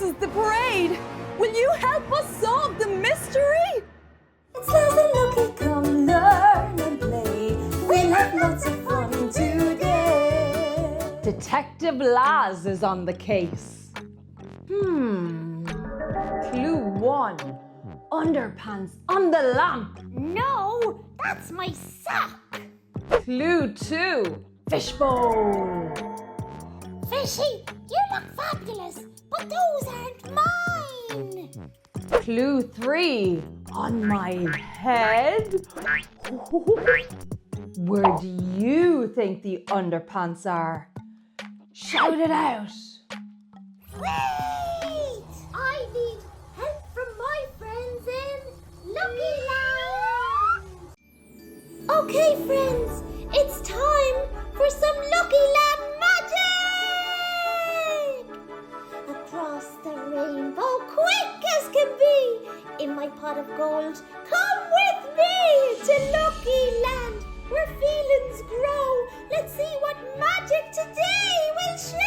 is the parade. Will you help us solve the mystery? It's Laz and Lucky, come learn and play. We'll have lots of fun today. Detective Laz is on the case. Clue 1. Underpants on the lamp. No, that's my sock. Clue 2. Fishbowl. Fishy, you look fabulous, but those aren't mine. Clue 3. On my head. Where do you think the underpants are? Shout it out. Wait! I need help from my friends in Lucky Land. Okay, friends, it's time for some Lucky Land magic! Across the rainbow, quick as can be, in my pot of gold, come with me to Lucky Land, where feelings grow. Let's see what magic today will show!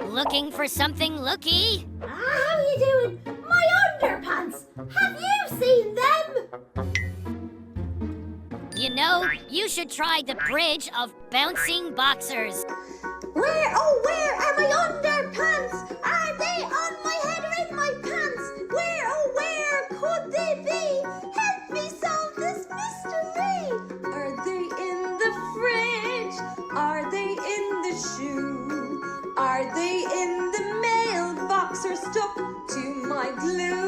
Looking for something looky? How you doing? My underpants! Have you seen them? You know, you should try the bridge of bouncing boxers. Where are my underpants? Are they on my head or in my pants? Where could they be? Help me solve this mystery. Are they in the fridge? Are they in the shoe? Are they in the mailbox or stuck to my glue?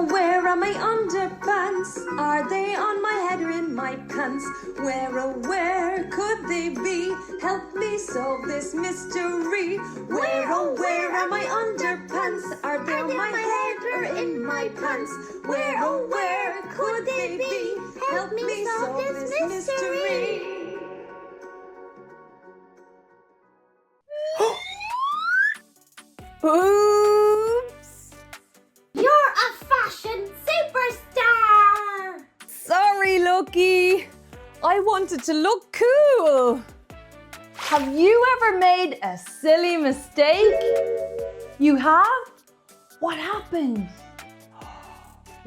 Where are my underpants? Are they on my head or in my pants? Where could they be? Help me solve this mystery. Where are my underpants? Are they on my head or in my pants? Where could they be? Help me solve this mystery. Oops! You're a fashion superstar! Sorry, Lucky. I wanted to look cool. Have you ever made a silly mistake? You have? What happened?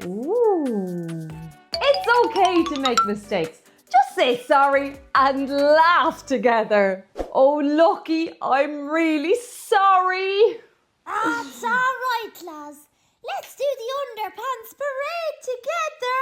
Ooh. It's okay to make mistakes. Just say sorry and laugh together. Oh, Lucky, I'm really sorry. That's all right, Laz. Let's do the underpants parade together.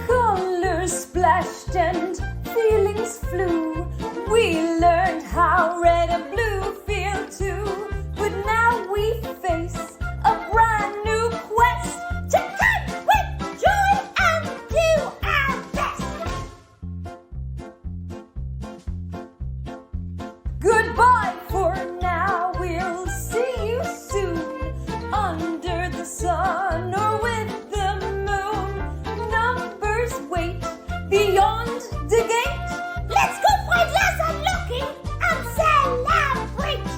Colors splashed and feelings flew. We learned how red and blue feel too. But now we face a brand new quest To come with joy and do our best. Goodbye for now, we'll see you soon. Under the sun or with the moon. Numbers wait beyond the gate. Let's go find Laz and Lucky and celebrate.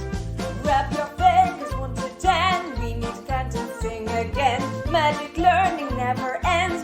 Grab your fingers 1 to 10. We need to count and sing again. Magic learning never ends.